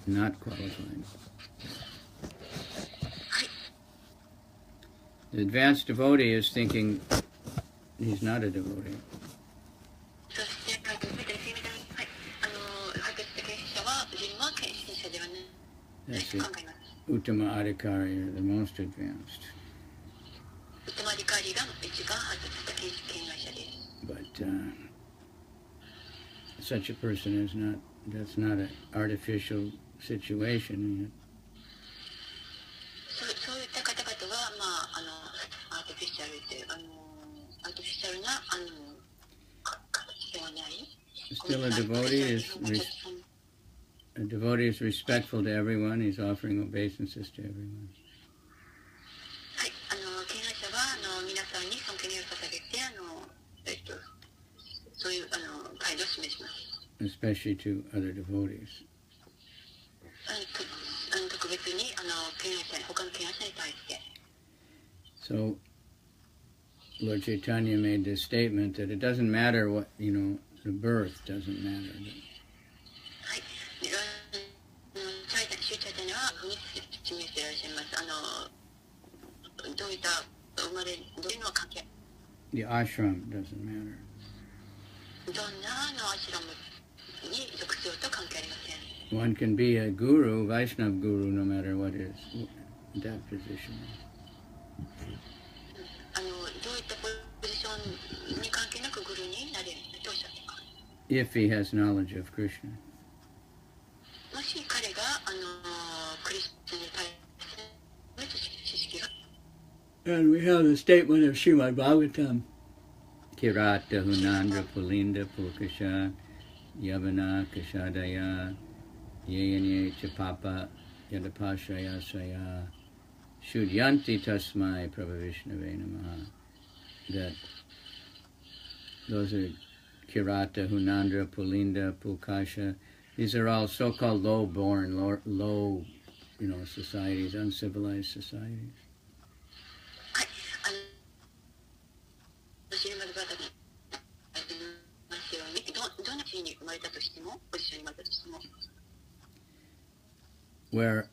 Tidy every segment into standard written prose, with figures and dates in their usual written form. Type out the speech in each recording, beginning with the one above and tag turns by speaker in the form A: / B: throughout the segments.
A: not qualified. The advanced devotee is thinking he's not a devotee. That's the Uttama Adhikari, or the most advanced. But such a person is not, that's not an artificial situation. Still a devotee is respectful to everyone. He's offering obeisances to everyone. Especially to other devotees. So Lord Chaitanya made this statement that it doesn't matter what, the birth doesn't matter. The ashram doesn't matter. One can be a guru, Vaishnava guru, no matter what is that position. If he has knowledge of Krishna. And we have the statement of Srimad Bhagavatam. Kirata Hunandra Pulinda Pulkasha Yavana Kashadaya Yayanye Chapapa Yadapashaya Saya Shudyanti Tasmai Prabhavishnave Namaha. That those are Kirata, Hunandra, Pulinda, Pulkasha. These are all so-called low-born, low, societies, uncivilized societies. Where,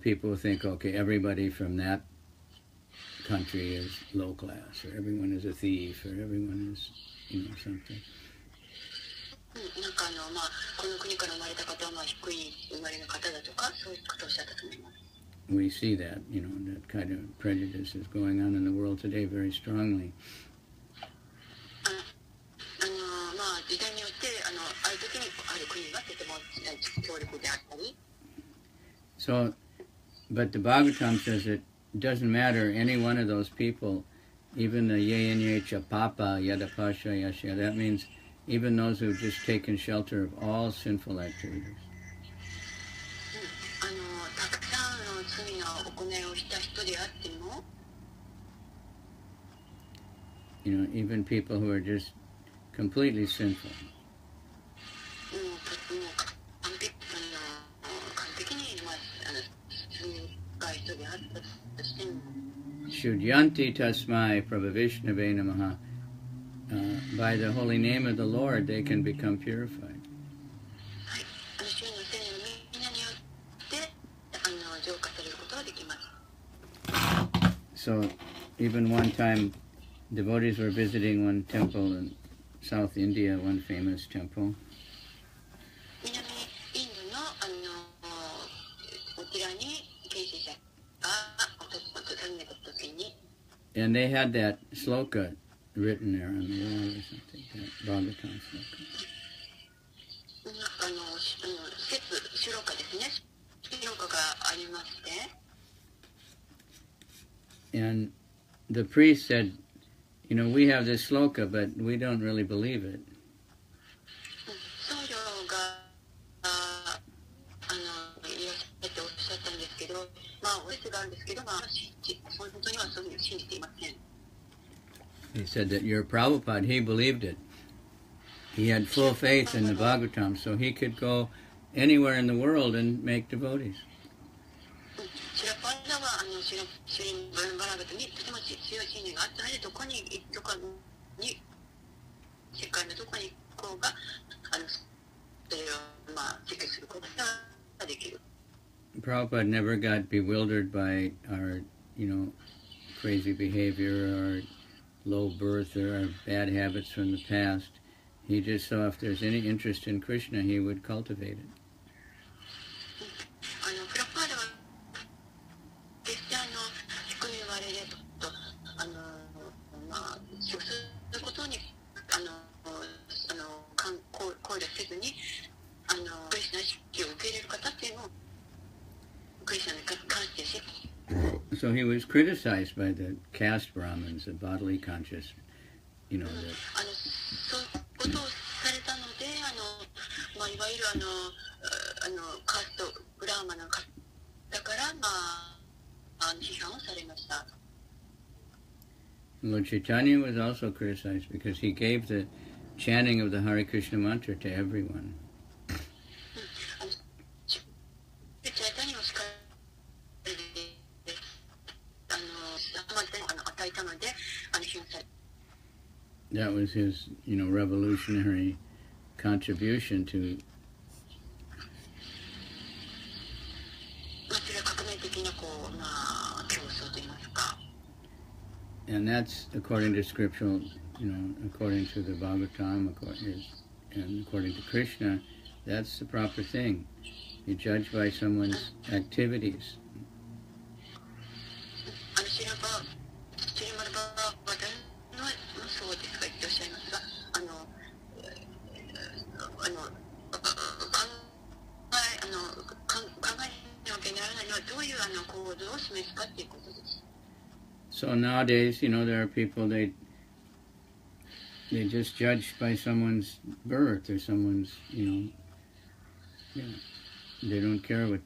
A: people think, okay, everybody from that country is low class, or everyone is a thief, or everyone is, something. We see that, that kind of prejudice is going on in the world today very strongly. So, but the Bhagavatam says it doesn't matter, any one of those people, even the Yayanye Chapapa Yadapasha Yashya, that means even those who've just taken shelter of all sinful activities. Even people who are just completely sinful. Shudyanti Tasmai Prabhavishnave Namaha. By the holy name of the Lord, they can become purified. So, even one time, devotees were visiting one temple in South India, one famous temple. And they had that sloka written there on the wall or something, that Bhagavatam sloka. And the priest said, we have this sloka, but we don't really believe it. He said that your Prabhupada, he believed it. He had full faith in the Bhagavatam, so he could go anywhere in the world and make devotees. Prabhupada never got bewildered by our, crazy behavior or low birth or our bad habits from the past. He just saw if there's any interest in Krishna, he would cultivate it.
B: プラパードは決して低い生まれでとそうすることに考慮せずにクリスナ意識を受け入れる方っていうのをクリスナに関してし
A: So he was criticized by the caste Brahmins, the bodily conscious, that
B: そういうことをされたのでいわゆるカーストブラーマの方から批判をされました。
A: Lord Chaitanya was also criticized because he gave the chanting of the Hare Krishna mantra to everyone.
B: チャイタニを叱られて与えたので批判され
A: That was his, revolutionary contribution to
B: それは革命的な競争といいますか。
A: And that's according to scriptural, according to the Bhagavatam, and according to Krishna, that's the proper thing. You judge by someone's activities.
B: シリマルバーバダのそうですか言っておっしゃいますが、考えなきゃならないのはどういう行動を示すかっていうことです。
A: So nowadays, there are people they just judge by someone's birth or someone's, they don't care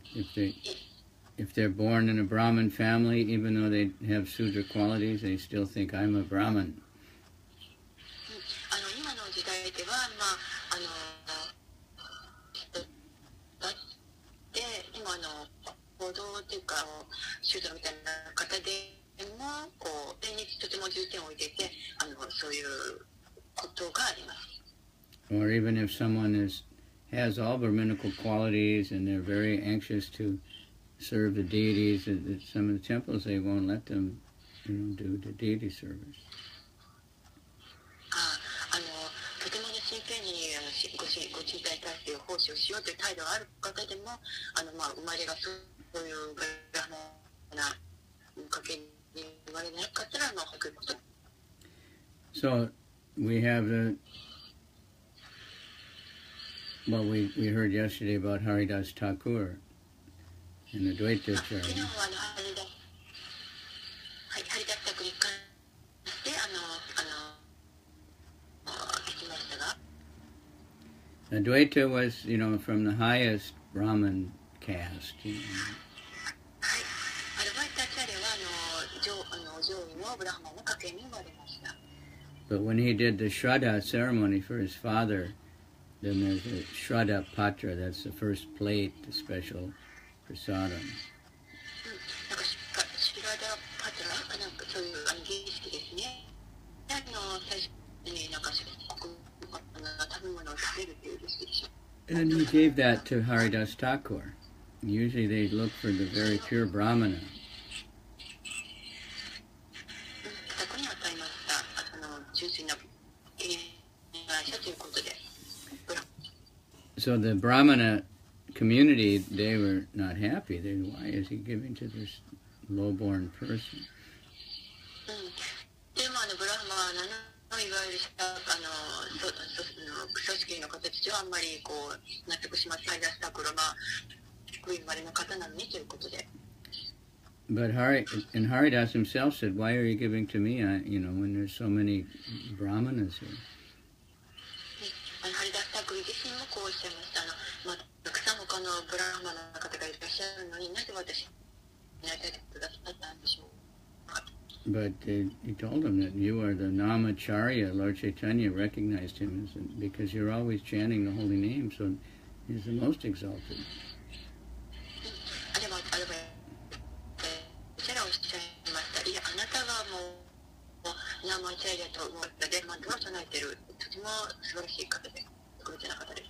A: if they're born in a Brahmin family, even though they have Sudra qualities, they still think I'm a Brahmin.
B: 今の時代では今行動というかシュードみたいな方でも縁にとても重点を置いていてそういうことがあります。
A: Or even if someone has all Brahminical qualities and they're very anxious to serve the deities, at some of the temples they won't let them, do the deity service.
B: とても真剣にご神体に対して奉仕をしようという態度がある方でも生まれがそういうブラハマな家系に生まれなかったらそういうこと。
A: So we have we heard yesterday about Haridas Thakur in the Dvaita Acharya.
B: 昨日はハリダスタクに関して聞きましたが
A: Advaita was, from the highest Brahmin caste.
B: はい、アルバイタチャリは上位のブラハマの家系に生まれました。
A: But when he did the Shraddha ceremony for his father, then there's a Shraddha Patra, that's the first plate, the special prasadam.
B: なんかシュラダパトラなんかそういう儀式ですね。最初になんか食べ物を食べるという儀式でしょ。
A: And he gave that to Haridas Thakur. Usually they look for the very pure Brahmana.
B: そこに与えました純粋な経験者ということで。
A: So the Brahmana community, they were not happy. Why is he giving to this low-born person?
B: でもブラハマのいわゆる組織の方たちはあんまり納得しませんでしたから低い生まれの方なのにということで。
A: But Haridas himself said, "Why are you giving to me? When there's so many Brahmanas here."
B: ハリダスタク自身もこうおっしゃいました。たくさん他のブラハマの方がいらっしゃるのになぜ私になりたいてくださったんでしょうか。
A: But he told him that you are the Namacharya. Lord Chaitanya recognized him because you're always chanting the holy name, so he's the most exalted.
B: でもチャラをおっしゃいました。いや、あなたはもうナマチャリアと思ったで、ドアを唱えているとても素晴らしい方で、特別な方です。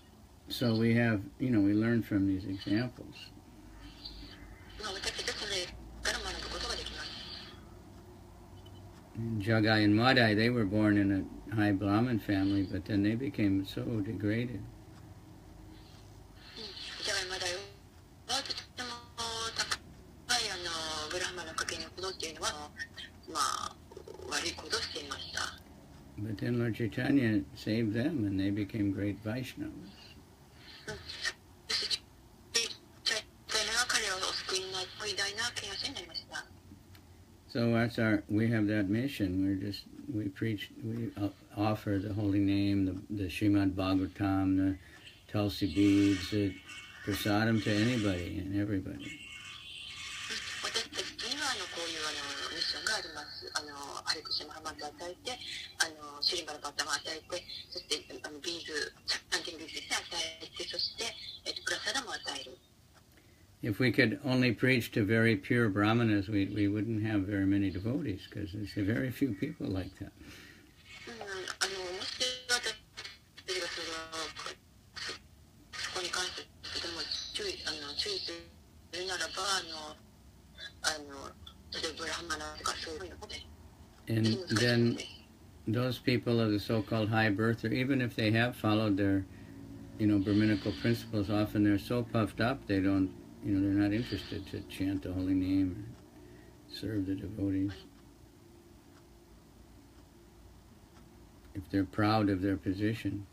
A: So we have, we learn from these examples.
B: まあ、私たちはそれから学ぶことができます。
A: Jagai and Madai, they were born in a high Brahmin family, but then they became so degraded.
B: じゃがいまだよ。とても高いブラハマの家系に戻っているのは、まあ、悪いことをしていました。
A: But then Lord Chaitanya saved them and they became great Vaishnavas.
B: そしてチャイタニアが彼らをお救いになる偉大な権威者になりました。
A: So we have that mission. We preach, we offer the holy name, the Srimad Bhagavatam, the Tulsi beads, the prasadam to anybody and everybody.
B: 私たちにはこういうミッションがあります。ハリクシマハマドを与えて、シリンバルバッタも与えて、そしてビーズ、チャンティングビーズですね、与えて、そして、プラサダも与える。
A: If we could only preach to very pure brahmanas, we wouldn't have very many devotees because there's very few people like that.
B: もし私たちがそこに関してとても注意するならば、例えばブラハマナとかそういうので。
A: And then those people of the so-called high birth, or even if they have followed their, Brahminical principles, often they're so puffed up they don't, they're not interested to chant the holy name or serve the devotees. If they're proud of their position.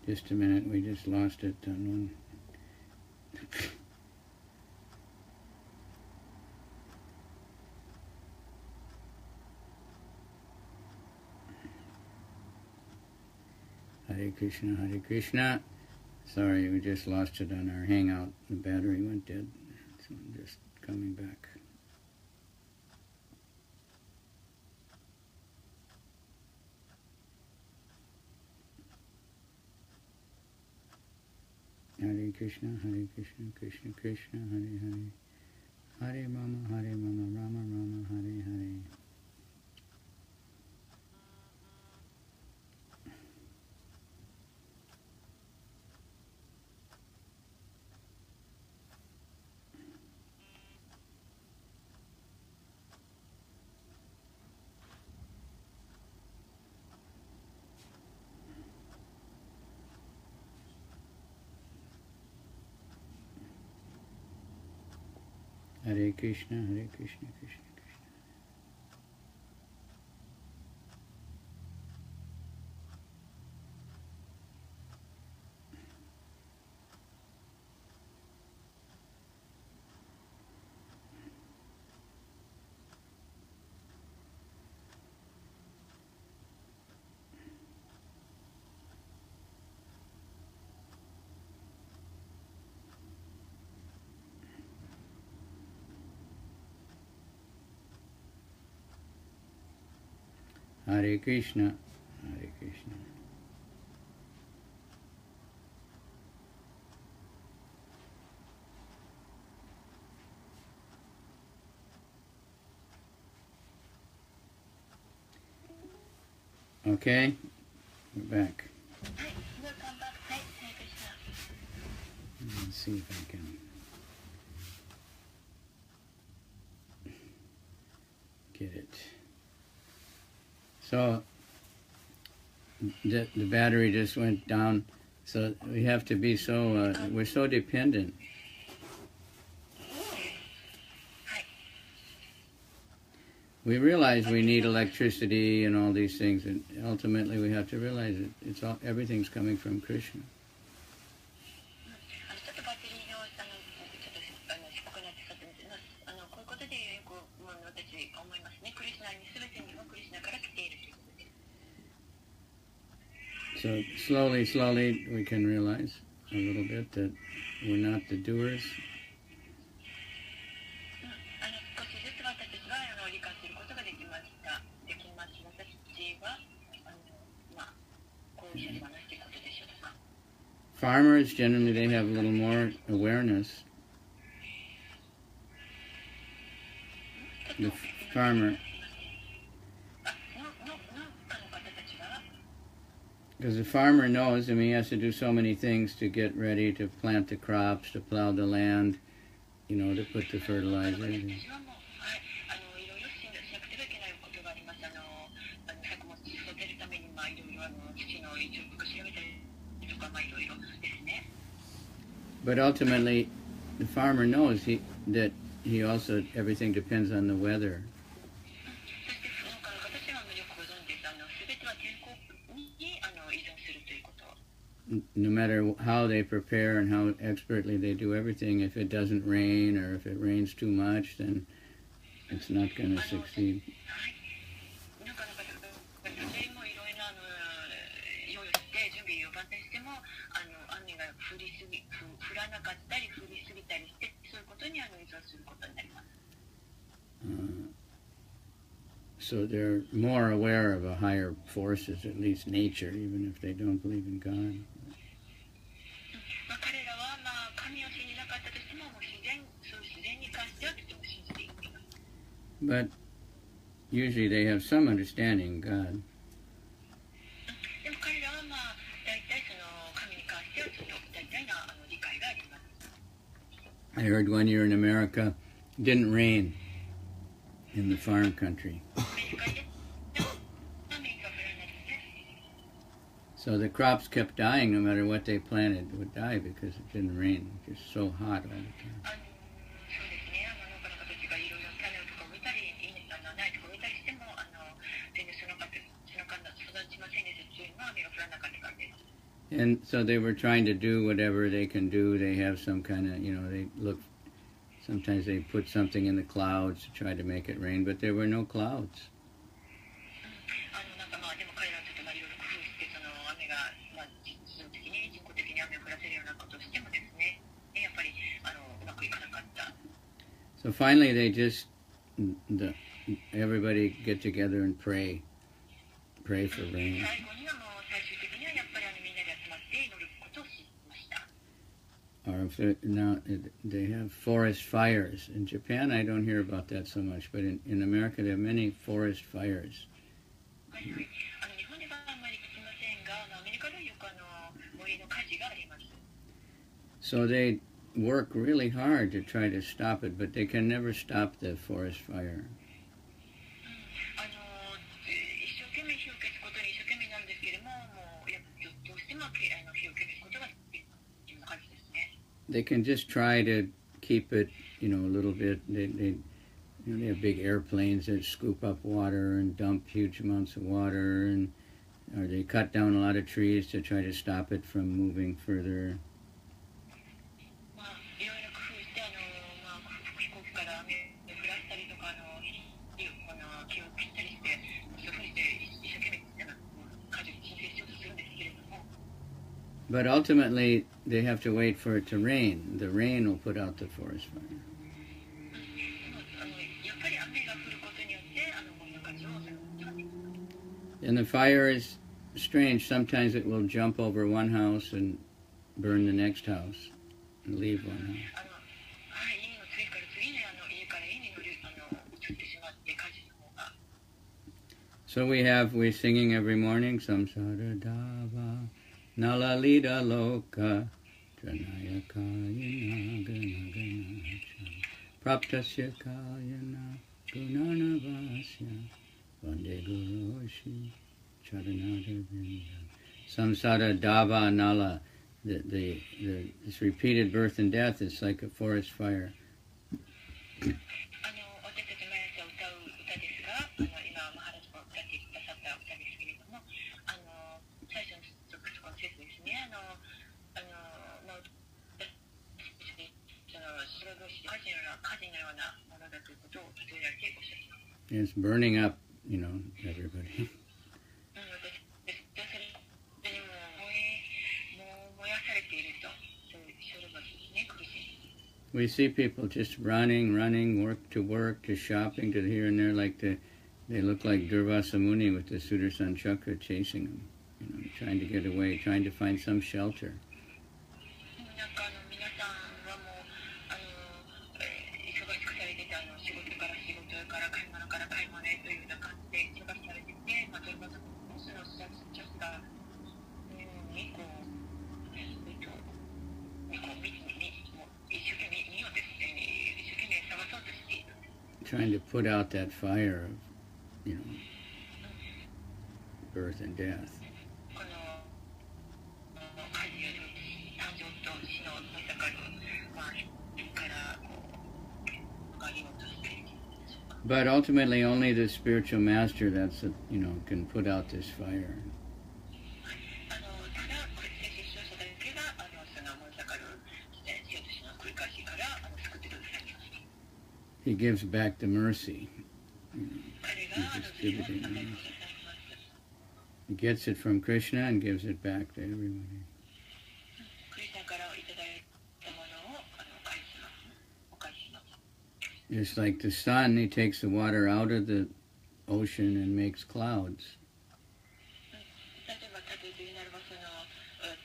A: Just a minute, we just lost it on one. Hare Krishna, Hare Krishna. Sorry, we just lost it on our hangout. The battery went dead, so I'm just coming back. Hare Krishna, Hare Krishna, Krishna Krishna, Hare Hare. Hare Rama, Rama Rama, Hare Hare. Hare Krishna, Hare Krishna, Krishna Krishna. Hare Krishna, Hare Krishna. Okay, we're back. Let's see if I can get it. So the battery just went down, so we have to be so, we're so dependent. We realize we need electricity and all these things, and ultimately we have to realize that everything's coming from Krishna. So slowly we can realize a little bit that we're not the doers. Farmers, generally, they have a little more awareness. The farmer,
B: 農家の方たちが
A: because the farmer knows, I mean, he has to do so many things to get ready to plant the crops, to plow the land, you know, to put the fertilizer.
B: 私はもう、はい、いろいろしなくてはいけないことがあります。作物を育てるために、いろいろ土の一部を調べたりとか、いろいろですね。
A: But ultimately, the farmer knows that he also, everything depends on the weather.
B: そして農家の方たちはよくご存知です。すべては天候に依存するということ。
A: No matter how they prepare and how expertly they do everything, if it doesn't rain or if it rains too much, then it's not going to succeed.
B: はい。農家の方々もいろいろ用意して準備を万全しても雨が降らなかったり降りすぎたりしてそういうことに依存することになります。
A: So they're more aware of a higher forces, at least nature, even if they don't believe in God.
B: 彼らは神を信じなかったとしてもそういう自然に関してはとても信じています。
A: But usually they have some understanding of God.
B: でも彼らは大体その神に関してはちょっと大体の理解があります。
A: I heard one year in America, it didn't rain in the farm country.
B: アメリカで雨が降らなくて
A: So the crops kept dying no matter what they planted would die because it didn't rain. It was just so hot all the time.
B: そうですね、農家の方たちがいろいろ種とか植えたり、苗とか植えたりしても、全然その間育ちませんでしたっていうのは雨が降らなかったからです。
A: And so they were trying to do whatever they can do. They have some kind of, they look, sometimes they put something in the clouds to try to make it rain, but there were no clouds.
B: なんかでも彼らはちょっといろいろ工夫して、その雨が、人的に、人工的に雨を降らせるようなことをしてもですね、やっぱりうまくいかなかった。
A: So finally they just, everybody get together and pray for rain.
B: 最後には最終的にはやっぱりみんなで集まって祈ることをしました。
A: Or if now they have forest fires. In Japan, I don't hear about that so much, but in America, they have many forest fires.
B: はいはい、日本ではあんまり聞きませんが、アメリカではよく森の火事があります。
A: So they work really hard to try to stop it, but they can never stop the forest fire.
B: 一生懸命火を消すことに一生懸命なんですけれども、どうしても火を消すことができる感じですね。
A: They can just try to keep it, a little bit. They have big airplanes that scoop up water and dump huge amounts of water, or they cut down a lot of trees to try to stop it from moving further.
B: いろいろ工夫して飛行機から雨を降らしたりとか木を切ったりしてそういうふうにして一生懸命火事を鎮静しようとするんですけれども。
A: But ultimately, they have to wait for it to rain. The rain will put out the forest fire.
B: やっぱり雨が降ることによって森の火事を抑えることができます。
A: And the fire is strange. Sometimes it will jump over one house and burn the next house and leave one house.
B: 家の次から次に家から家に移ってしまって火事の方が。
A: So we're singing every morning, Samsara Dava, Nalalita Loka, Janaya Kayana Ganaganacha, Praptasya Kayana Gunanavasya, Vande Guroshi, Charanada Vinda. Samsara Dava Nala, this repeated birth and death is like a forest fire.
B: 私たち毎朝歌う歌ですが、今マハラジが歌ってくださった歌ですけれども、最初のそこの説ですね。白同士火事のようなものだということを例えられておっしゃいます。
A: It's burning up, everybody.
B: それに燃やされていると、そういう白同士ですね、苦しい。
A: We see people just running, work to shopping, to here and there, they look like Durvasa Muni with the Sudarshan Chakra chasing them, trying to get away, trying to find some shelter.
B: なんか皆さんはもう忙しくされてで仕事から仕事から買い物から買い物へというような感じで生活されていて、まあ、それまたその女子がにこう、一生懸命見ようとして、一生懸命探そうとしている。
A: Trying to put out that fire of, you know, birth and death.
B: この火事より誕生と死の見盛る、まあ、からこう上げようとしている。
A: But ultimately, only the spiritual master that's you know can put out this fire.
B: ただこれ精神指導者だけがその燃え盛る生と死の繰り返しから救ってくださいます。
A: He gives back the mercy.
B: 彼が
A: He's distributing mercy. He gets it from Krishna and gives it back to everybody.
B: クリスチャンからいただいたものをお返しします。
A: Just like the sun, he takes the water out of the ocean and makes clouds.
B: 例えば例えならばその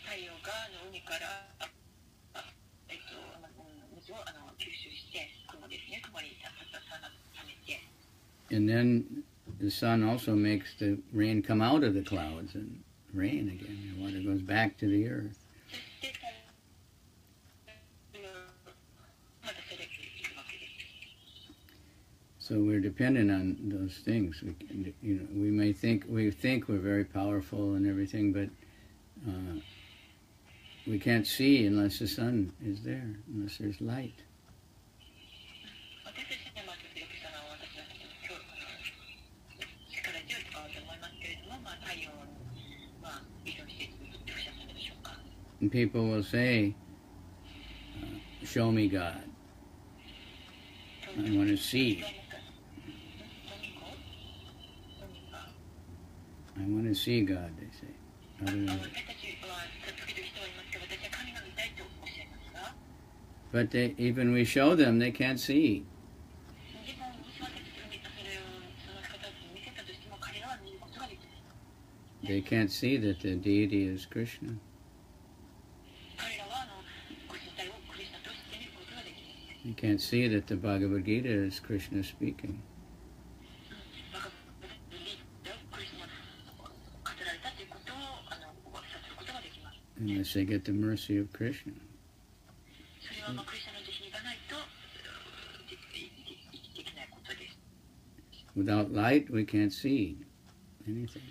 B: 太陽が海から水を吸収して雲ですね、雲に溜めて。
A: And then the sun also makes the rain come out of the clouds and rain again. The water goes back to the earth.
B: そしてまたそれていくわけです。
A: So we're dependent on those things. We may think we're very powerful and everything, but we can't see unless the sun is there, unless there's light.
B: 私たちは時々私たちの力強いとかと思いますけれども、太陽は依存しているとおっしゃったでしょうか。
A: And people will say, "Show me God. I want to see. I want to see God," they say. Otherwise, but even we show them, they can't see. They can't see that the deity is Krishna. They can't see that the Bhagavad Gita is Krishna speaking. Unless they get the mercy of Krishna. Without light, we can't see anything.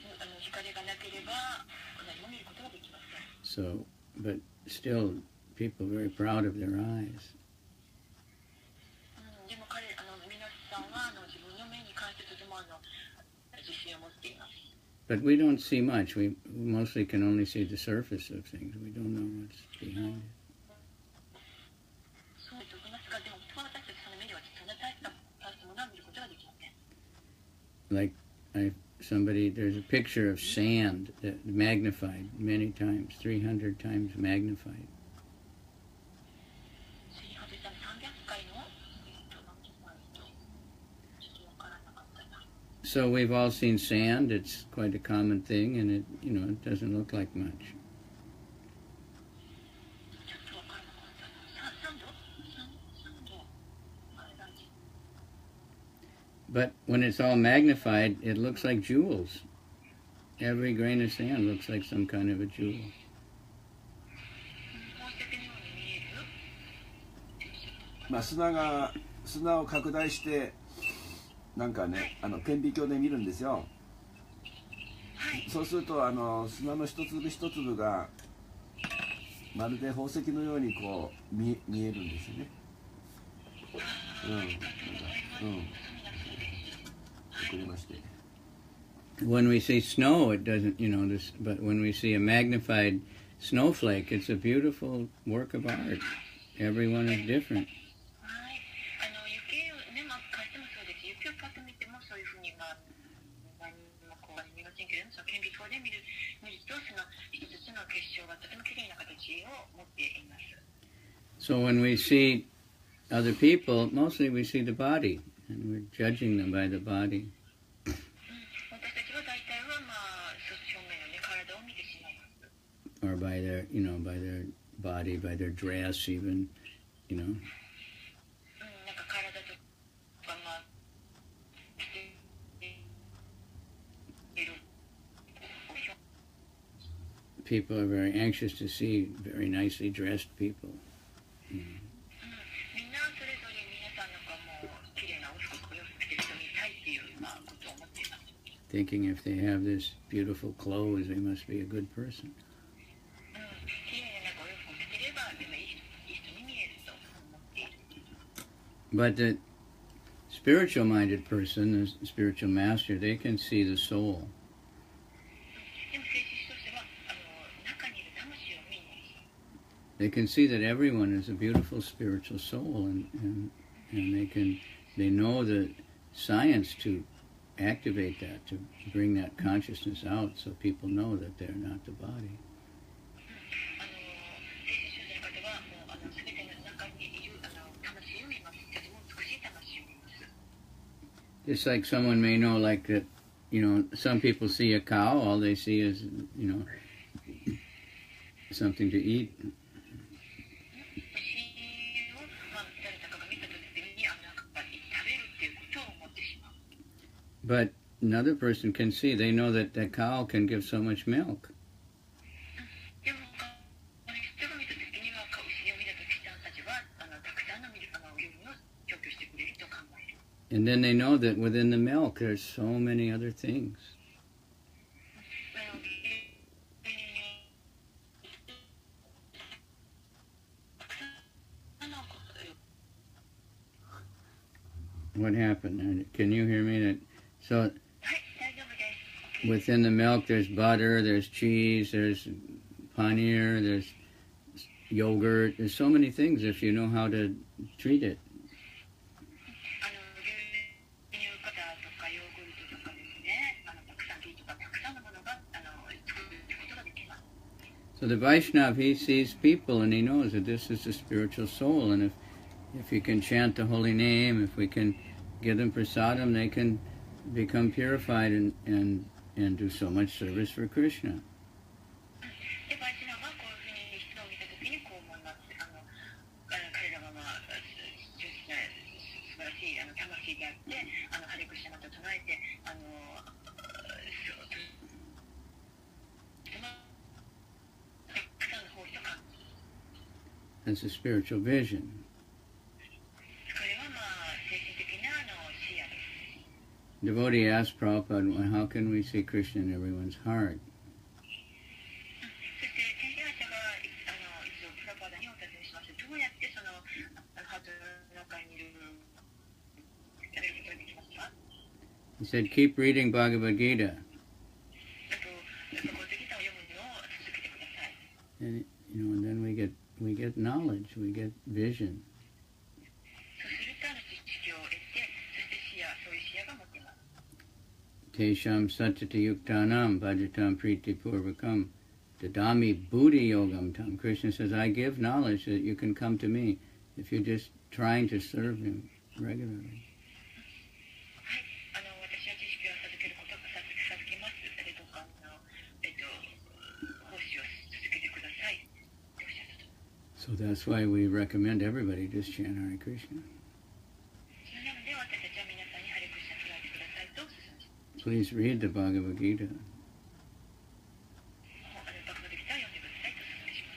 A: So, but still, people are very proud of their eyes. But we don't see much. We mostly can only see the surface of things. We don't know what's behind it. Like there's a picture of sand that magnified many times, 300 times magnified. So we've all seen sand. It's quite a common thing, and it doesn't look like much. But when it's all magnified, it looks like jewels. Every grain of sand looks like some kind of a jewel.
C: 砂を拡大してなんかね顕微鏡で見るんですよ。そうすると砂の一粒一粒がまるで宝石のようにこう見えるんですよね。遅れまして。
A: When we see snow, it doesn't, but when we see a magnified snowflake, it's a beautiful work of art. Everyone is different.
B: 雪をパッと見てもそういうふうに何もこう見ませんけれども、その顕微鏡で見るとその一つの結晶がとてもきれいな形を持っています。
A: So when we see other people, mostly we see the body, and we're judging them by the body.
B: 私たちは大体は正面のね体を見てしまいます。
A: Or by their, by their body, by their dress, even,
B: なんか体と
A: people are very anxious to see very nicely dressed people.
B: みんなそれぞれ皆さんなんかもう綺麗なお服を洋服着てる人見たいっていうことを思っています。
A: Thinking if they have this beautiful clothes, they must be a good person.
B: 綺麗なお洋服を着てればでもいい人に見えると思っている。
A: But the spiritual-minded person, the spiritual master, they can see the soul.
B: でも聖子としては中にいる魂を見に。
A: They can see that everyone is a beautiful spiritual soul, and they know the science to activate that, to bring that consciousness out, so people know that they're not the body.
B: 聖子主の方はもう全ての中にいる魂を見ます。とても美しい魂を見ます。
A: Just like someone may know, like that, some people see a cow, all they see is, something to eat.
B: 牛を誰かが見た時になんか食べるっていうことを思ってしまう。
A: But another person can see, they know that that cow can give so much milk.
B: でも人が見た時には牛を見た時人たちはたくさんの牛乳を供給してくれると考える。
A: And then they know that within the milk there's so many other things. What happened? Can you hear me? So within the milk there's butter, there's cheese, there's paneer, there's yogurt. There's so many things if you know how to treat it. So the Vaishnav, he sees people and he knows that this is the spiritual soul, and if you can chant the holy name, if we can give them prasadam, they can become purified and do so much service for Krishna.
B: で、バイシナはこういうふうに人を見たときにこう思います。彼らは素晴らしい魂であって、ハレクシナまた唱えて、たくさんの奉仕とか。
A: That's a spiritual vision.
B: これは精神的な視野です。
A: Devotee asked Prabhupada, well, how can we see Krishna in everyone's heart?
B: そして天理者が一応プラパダにお尋ねします。どうやってそのハートの中にいるやれることができますか？
A: He said, keep reading Bhagavad Gita.
B: こうギターを読むのを続けてください。
A: And, and then we get knowledge, we get vision.
B: そうすると知識を得て、そしてそういう視野が持っています。
A: Tesham satati yuktanam bhajatam priti purvakam dadami buddhi yogam tam. Krishna says, I give knowledge that you can come to me if you're just trying to serve him regularly.
B: はい、私は知識を授けることを授けます。どうか奉仕を続けてください。とおっしゃったと。
A: So that's why we recommend everybody just chant Hare Krishna.
B: なので私たちは皆さんにハレクリシナ唱えてくださいとお勧めします。
A: Please read the Bhagavad Gita.
B: バグバッドギターを読んでくださいとお勧めしま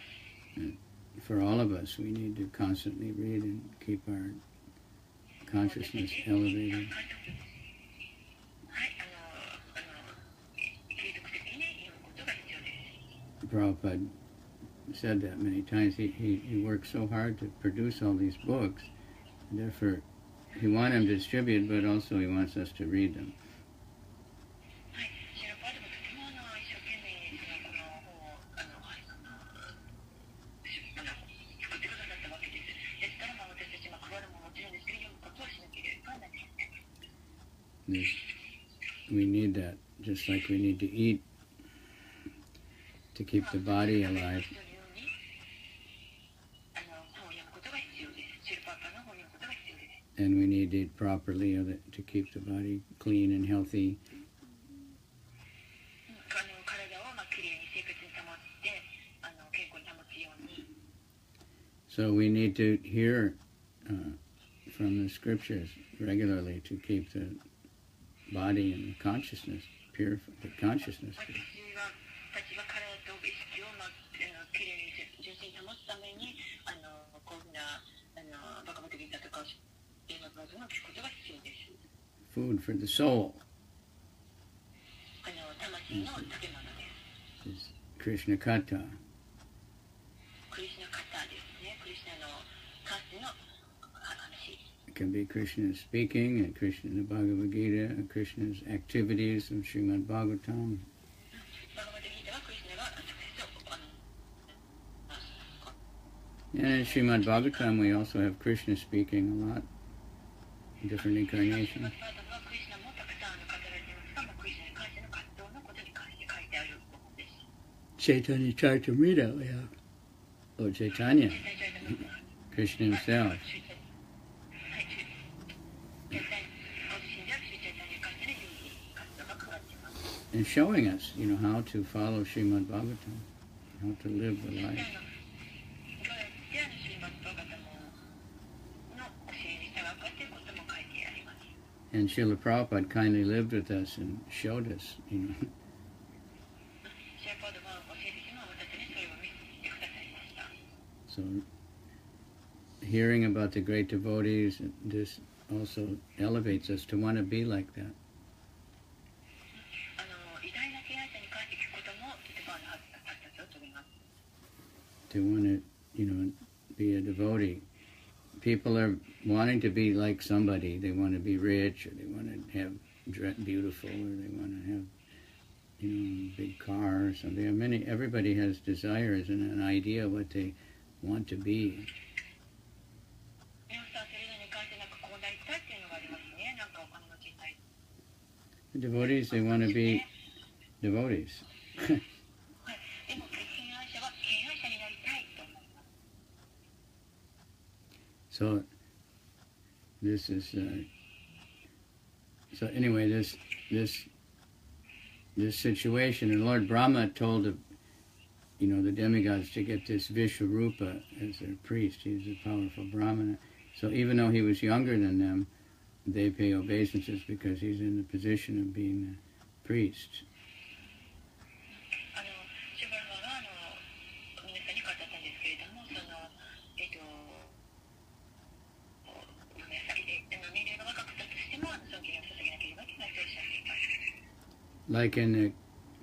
B: す。
A: For all of us, we need to constantly read and keep our consciousness elevated.
B: はい、継続的に読むことが必要です。
A: Prabhupada said that many times. He worked so hard to produce all these books. And therefore, he wants them distributed, but also he wants us to read them.
B: はい、シェラパードもとても一生懸命この本を作ってくださったわけです。ですから私たち配るももちろんですけど、読むことをしなければなりません。
A: We need that, just like we need to eat to keep the body alive. And we need to eat properly to keep the body clean and healthy. So we need to hear from the scriptures regularly to keep the body and the consciousness pure. The consciousness pure.
B: を聞くことが必要です。
A: food for the soul.
B: 魂の食べ物です。
A: Is Krishna Katha.
B: クリシュナカタですね。クリシュナの関係の話。
A: It can be Krishna's speaking and Krishna in the Bhagavad Gita, and Krishna's activities of Srimad Bhagavatam.
B: バガバタギータはクリシュナが直接
A: And in Srimad Bhagavatam, we also have Krishna speaking a lot, in different incarnations. Chaitanya Charitamrita, we have. Oh, Chaitanya, Krishna himself. And showing us, how to follow Srimad Bhagavatam, how to live the life. And Srila Prabhupada kindly lived with us and showed us, So, hearing about the great devotees, this also elevates us to want to be like that. To want to, be a devotee. People are wanting to be like somebody. They want to be rich, or they want to have beautiful, or they want to have, a big car or something. Everybody has desires and an idea of what they want to be. The devotees, they want to be devotees. So this is so anyway, this situation, and Lord Brahma told the demigods to get this Vishwarupa as their priest. He's a powerful Brahmana. So even though he was younger than them, they pay obeisances because he's in the position of being a priest. Like in the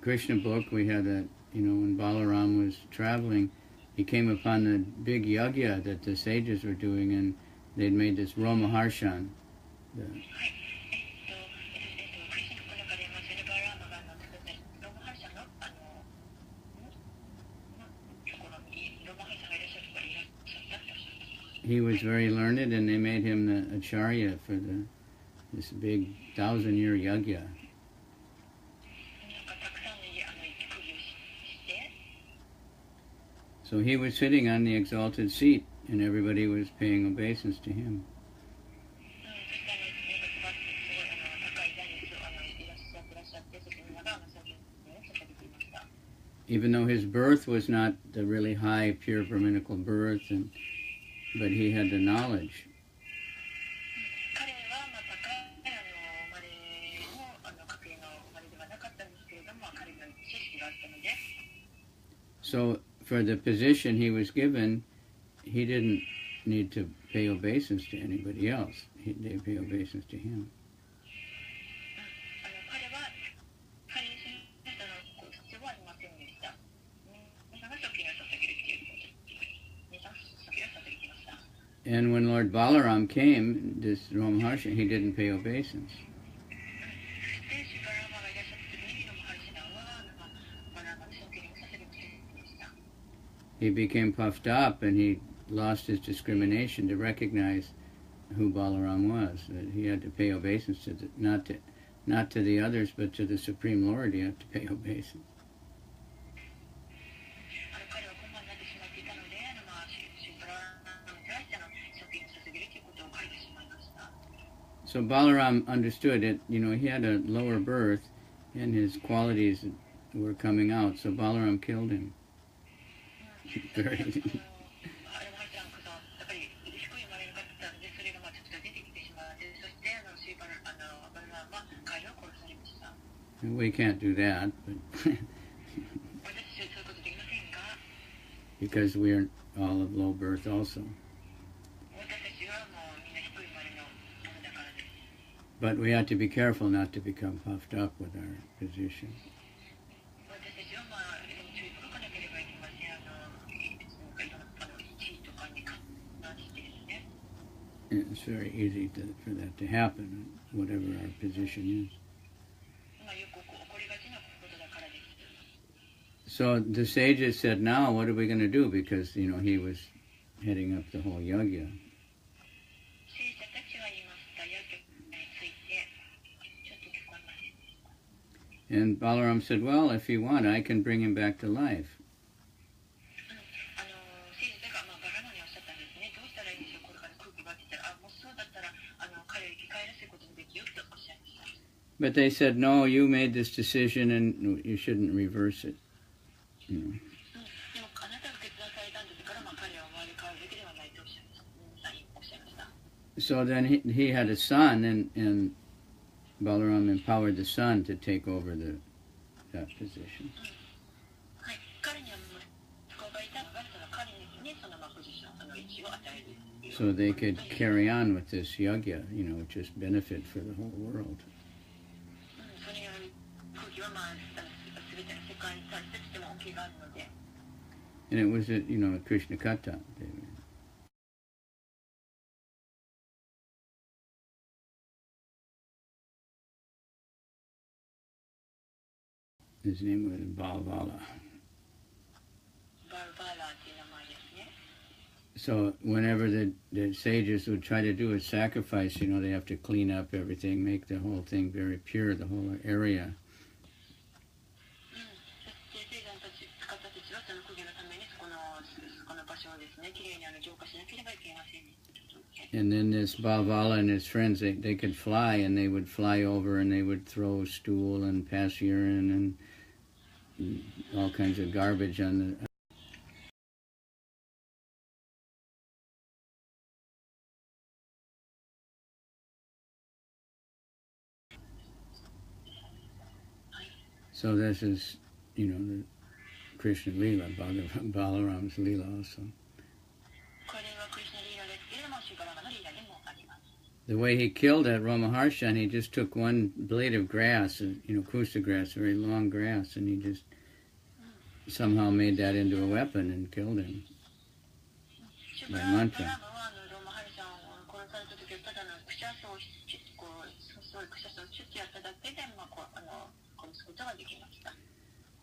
A: Krishna book, we had that, when Balaram was traveling, he came upon the big yagya that the sages were doing, and they'd made this Romaharshan. He was very learned, and they made him the acharya for this big 1,000-year yagya. So he was sitting on the exalted seat, and everybody was paying obeisance to him. Even though his birth was not the really high, pure Brahminical birth, but he had the knowledge. So for the position he was given, he didn't need to pay obeisance to anybody else. They pay obeisance to him. And when Lord Balaram came, this Romaharsha, he didn't pay obeisance. He became puffed up, and he lost his discrimination to recognize who Balaram was. That he had to pay obeisance to not to the others, but to the Supreme Lord. He had to pay obeisance. So Balaram understood it. He had a lower birth, and his qualities were coming out. So Balaram killed him. We can't do that, but because we are all of low birth also. But we have to be careful not to become puffed up with our position.
B: 私たちはまあ注意深かなければいけません。いろんな地位とかに関してですね。
A: It's very easy for that to happen, whatever our position is.
B: まあよく起こりがちなことだからです。
A: So the sages said, now what are we going to do? Because, he was heading up the whole yagya.
B: 聖者たちが言いましたヤギについてちょっと聞こえませんでした。
A: And Balaram said, well, if you want, I can bring him back to life.
B: 聖者がバラモにおっしゃったんですね。どうしたらいいんでしょう。これから空気がって言ったら、もしそうだったら彼を生き返らせることもできよっておっしゃいました。
A: But they said, no, you made this decision and you shouldn't reverse it.
B: でもあなたが決断されたんですから、彼は生まれ変わるべきではないとおっしゃいました。
A: So then he had a son, and Balaram empowered the son to take over that position.
B: はい、彼には息子がいたのが、彼にそのポジション、位置を与える。
A: So they could carry on with this yagya, just benefit for the whole world.
B: それによる空気は全ての世界に対しても恩恵があるので。
A: And it was a Krishna Katha. His name was Balvala. So whenever the sages would try to do a sacrifice, they have to clean up everything, make the whole thing very pure, the whole area. And then this Balvala and his friends, they could fly, and they would fly over and they would throw stool and pass urine and all kinds of garbage on the... So this is, the Krishna Leela, Balaram's Leela also. The way he killed that Ramaharshan, he just took one blade of grass, kusa grass, very long grass, and he just somehow made that into a weapon and killed him by mantra.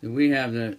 A: So we have the